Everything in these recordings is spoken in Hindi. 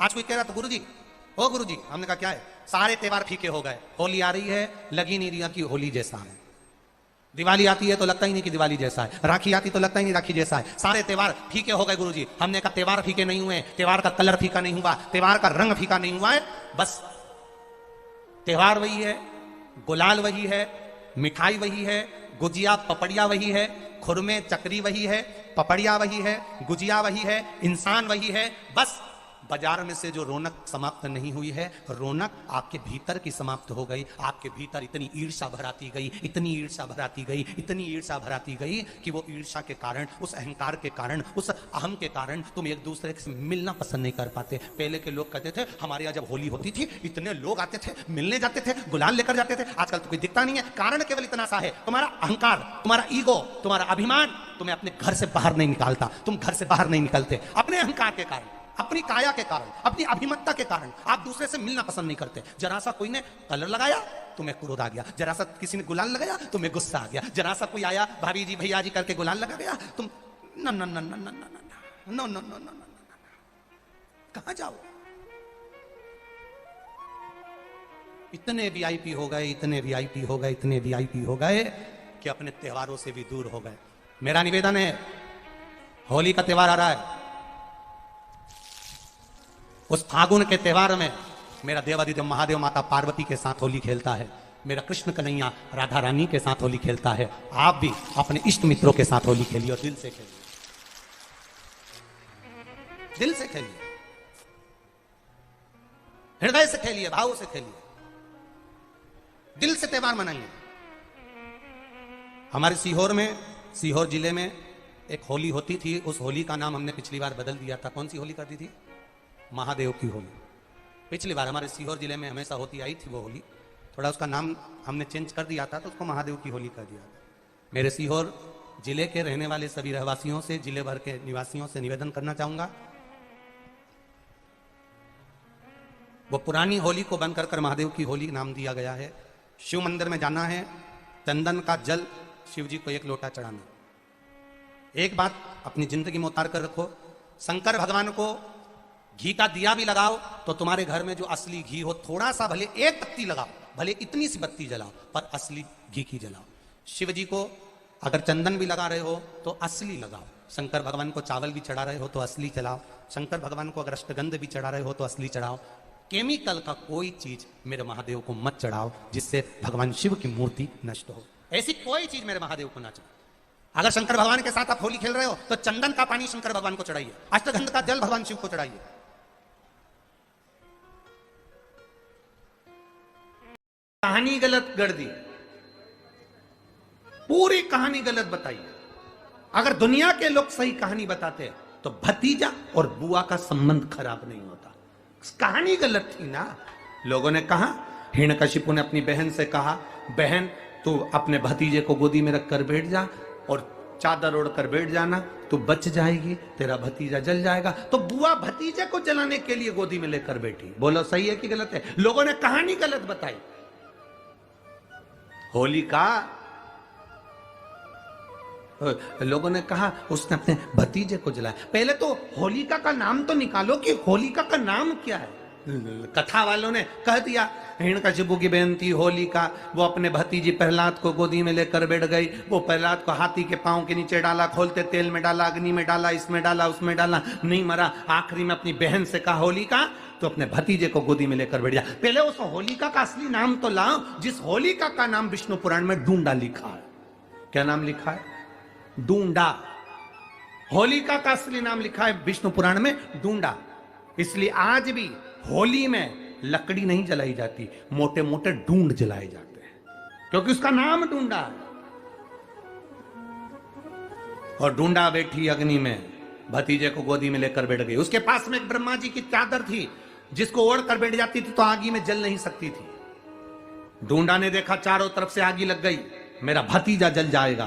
आज कोई कह रहा था गुरुजी, ओ गुरुजी, हमने कहा क्या है? सारे त्योहार फीके हो गए, होली आ रही है, लगी नहीं रही कि होली जैसा है, दिवाली आती है तो लगता ही नहीं कि दिवाली जैसा है, राखी आती तो लगता ही नहीं राखी जैसा है, सारे त्योहार फीके हो गए गुरुजी। हमने कहा त्योहार फीके नहीं हुए, त्योहार का कलर फीका नहीं हुआ, त्योहार का रंग फीका नहीं हुआ है, बस त्योहार वही है, गुलाल वही है, मिठाई वही है, गुजिया पपड़िया वही है, खुरमे चकरी वही है, पपड़िया वही है, गुजिया वही है, इंसान वही है। बस बाजार में से जो रौनक समाप्त नहीं हुई है, रौनक आपके भीतर की समाप्त हो गई। आपके भीतर इतनी ईर्ष्या भराती गई, इतनी ईर्ष्या भराती गई, इतनी ईर्ष्या भराती गई कि वो ईर्ष्या के कारण, उस अहंकार के कारण, उस अहम के कारण तुम एक दूसरे से मिलना पसंद नहीं कर पाते। पहले के लोग कहते थे हमारे यहाँ जब होली होती थी इतने लोग आते थे, मिलने जाते थे, गुलाल लेकर जाते थे। आजकल तो कोई दिखता नहीं है। कारण केवल इतना सा है, तुम्हारा अहंकार, तुम्हारा ईगो, तुम्हारा अभिमान तुम्हें अपने घर से बाहर नहीं निकालता। तुम घर से बाहर नहीं निकलते अपने अहंकार के कारण, अपनी काया के कारण, अपनी अभिमतता के कारण। आप दूसरे से मिलना पसंद नहीं करते। जरा सा कोई ने कलर लगाया तुम्हें क्रोध आ गया, जरा सा किसी ने गुलाल लगाया तुम्हें गुस्सा आ गया, जरा सा कोई आया भाभी जी भैया जी करके गुलाल लगा गया, तुम न न न न न न न न न कहां जाओ? इतने वीआईपी हो गए, इतने वीआईपी हो गए, इतने वीआईपी हो गए कि अपने त्योहारों से भी दूर हो गए। मेरा निवेदन है, होली का त्योहार आ रहा है, उस फागुन के त्योहार में मेरा देवादिदेव महादेव माता पार्वती के साथ होली खेलता है, मेरा कृष्ण कन्हैया राधा रानी के साथ होली खेलता है। आप भी अपने इष्ट मित्रों के साथ होली खेलिए और दिल से खेलिए, दिल से खेलिए, हृदय से खेलिए, भाव से खेलिए, दिल से त्योहार मनाइए। हमारे सीहोर में, सीहोर जिले में एक होली होती थी। उस होली का नाम हमने पिछली बार बदल दिया था। कौन सी होली करती थी? महादेव की होली। पिछली बार हमारे सीहोर जिले में हमेशा होती आई थी वो होली, थोड़ा उसका नाम हमने चेंज कर दिया था तो उसको महादेव की होली कर दिया। मेरे सीहोर जिले के रहने वाले सभी रहवासियों से, जिले भर के निवासियों से निवेदन करना चाहूंगा, वो पुरानी होली को बंद कर महादेव की होली नाम दिया गया है। शिव मंदिर में जाना है, चंदन का जल शिव जी को एक लोटा चढ़ाना। एक बात अपनी जिंदगी में उतार कर रखो, शंकर भगवान को घी का दिया भी लगाओ तो तुम्हारे घर में जो असली घी हो, थोड़ा सा भले एक बत्ती लगाओ, भले इतनी सी बत्ती जलाओ, पर असली घी की जलाओ। शिव जी को अगर चंदन भी लगा रहे हो तो असली लगाओ। शंकर भगवान को चावल भी चढ़ा रहे हो तो असली चढ़ाओ। शंकर भगवान को अगर अष्टगंध भी चढ़ा रहे हो तो असली चढ़ाओ। केमिकल का कोई चीज मेरे महादेव को मत चढ़ाओ जिससे भगवान शिव की मूर्ति नष्ट हो। ऐसी कोई चीज मेरे महादेव को ना चढ़ाओ। अगर शंकर भगवान के साथ आप होली खेल रहे हो तो चंदन का पानी शंकर भगवान को चढ़ाइए, अष्टगंध का जल भगवान शिव को चढ़ाइए। कहानी गलत गढ़ दी, पूरी कहानी गलत बताई। अगर दुनिया के लोग सही कहानी बताते तो भतीजा और बुआ का संबंध खराब नहीं होता। कहानी गलत थी ना। लोगों ने कहा, हिरण्यकशिपु ने अपनी बहन से कहा, बहन तू अपने भतीजे को गोदी में रखकर बैठ जा और चादर ओढ़कर बैठ जाना, तू बच जाएगी, तेरा भतीजा जल जाएगा। तो बुआ भतीजे को जलाने के लिए गोदी में लेकर बैठी। बोलो सही है कि गलत है? लोगों ने कहानी गलत बताई। होली का लोगों ने कहा उसने अपने भतीजे को जलाया। पहले तो होलिका का नाम तो निकालो कि होलिका का नाम क्या है। कथा वालों ने कह दिया हिरण्यकशिपु की बहन थी होलिका, वो अपने भतीजी प्रहलाद को गोदी में लेकर बैठ गई। वो प्रहलाद को हाथी के पांव के नीचे डाला, खोलते तेल में डाला, अग्नि में डाला, इसमें डाला, उसमें डाला, नहीं मरा। आखिरी में अपनी बहन से कहा होलिका, तो अपने भतीजे को गोदी में लेकर बैठ जा। पहले उस होलिका का असली नाम तो लाओ, जिस होलिका का नाम विष्णु पुराण में डूंडा लिखा है। क्या नाम लिखा है? डूंडा। होलिका का असली नाम लिखा है विष्णु पुराण में डूंडा। इसलिए आज भी होली में लकड़ी नहीं जलाई जाती, मोटे मोटे ढूंढ जलाए जाते हैं, क्योंकि उसका नाम ढूंढा है। और ढूंढा बैठी अग्नि में, भतीजे को गोदी में लेकर बैठ गई। उसके पास में एक ब्रह्मा जी की चादर थी, जिसको ओढ़ कर बैठ जाती थी तो आगी में जल नहीं सकती थी। ढूंढा ने देखा चारों तरफ से आगी लग गई, मेरा भतीजा जल जाएगा।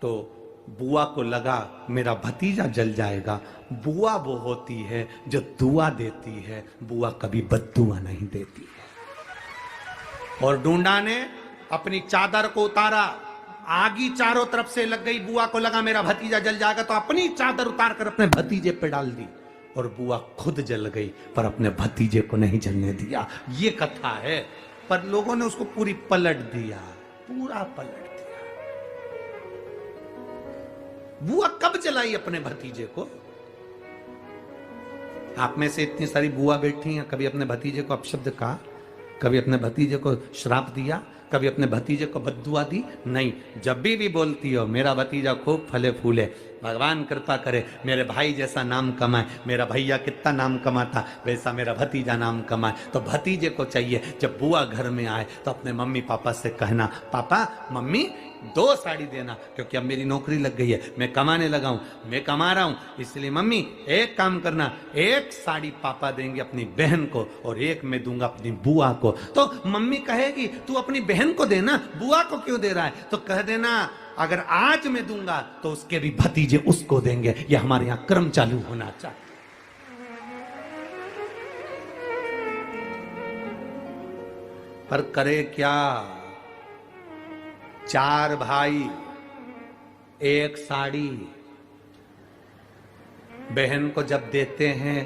तो बुआ को लगा मेरा भतीजा जल जाएगा। बुआ वो होती है जो दुआ देती है, बुआ कभी बद्दुआ नहीं देती है। और ढूंढा ने अपनी चादर को उतारा, आगी चारों तरफ से लग गई। बुआ को लगा मेरा भतीजा जल जाएगा, तो अपनी चादर उतार कर अपने भतीजे पे डाल दी। और बुआ खुद जल गई पर अपने भतीजे को नहीं जलने दिया। ये कथा है, पर लोगों ने उसको पूरी पलट दिया, पूरा पलट दिया। बुआ कब जलाई अपने भतीजे को? आप में से इतनी सारी बुआ बैठी हैं, कभी अपने भतीजे को अपशब्द कहा? कभी अपने भतीजे को श्राप दिया? कभी अपने भतीजे को बद्दुआ दी? नहीं। जब भी बोलती हो मेरा भतीजा खूब फले फूले, भगवान कृपा करे मेरे भाई जैसा नाम कमाए, मेरा भैया कितना नाम कमाता वैसा मेरा भतीजा नाम कमाए, तो भतीजे को चाहिए जब बुआ घर में आए तो अपने मम्मी पापा से कहना, पापा मम्मी 2 साड़ी देना, क्योंकि अब मेरी नौकरी लग गई है, मैं कमाने लगा हूं, मैं कमा रहा हूं, इसलिए मम्मी एक काम करना, 1 साड़ी पापा देंगे अपनी बहन को और 1 मैं दूंगा अपनी बुआ को। तो मम्मी कहेगी तू अपनी बहन को देना, बुआ को क्यों दे रहा है? तो कह देना अगर आज मैं दूंगा तो उसके भी भतीजे उसको देंगे। ये हमारे यहां क्रम चालू होना चाहिए। पर करे क्या? 4 भाई 1 साड़ी, बहन को जब देते हैं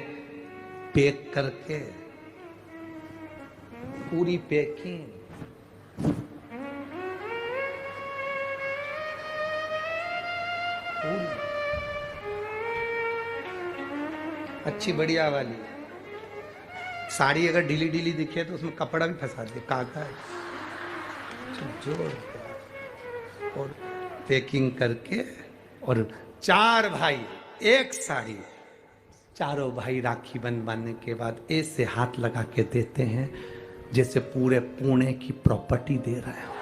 पैक करके, पूरी पैकिंग, अच्छी बढ़िया वाली साड़ी। अगर ढीली ढीली दिखे तो उसमें कपड़ा भी फंसा दे, काका जोड़ और पैकिंग करके, और 4 भाई 1 साड़ी। चारों भाई राखी बंधवाने के बाद ऐसे हाथ लगा के देते हैं जैसे पूरे पुणे की प्रॉपर्टी दे रहे हो,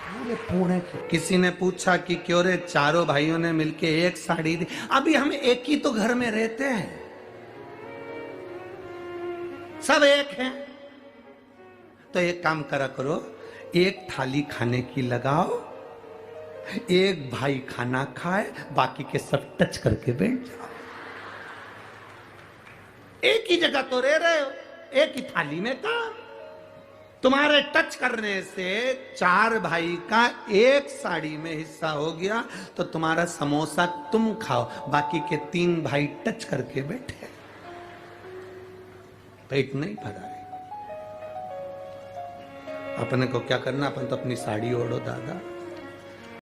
पूरे पुणे की। किसी ने पूछा कि क्यों रे चारों भाइयों ने मिलके 1 साड़ी दी? अभी हम एक ही तो घर में रहते हैं, सब एक हैं। तो एक काम करा करो, 1 थाली खाने की लगाओ, 1 भाई खाना खाए, बाकी के सब टच करके बैठ जाओ। एक ही जगह तो रह रहे हो, एक ही थाली में काम। तुम्हारे टच करने से 4 भाई का 1 साड़ी में हिस्सा हो गया, तो तुम्हारा समोसा तुम खाओ, बाकी के 3 भाई टच करके बैठे, पेट नहीं भरा है। अपने को क्या करना? अपन तो अपनी साड़ी ओढ़ो दादा।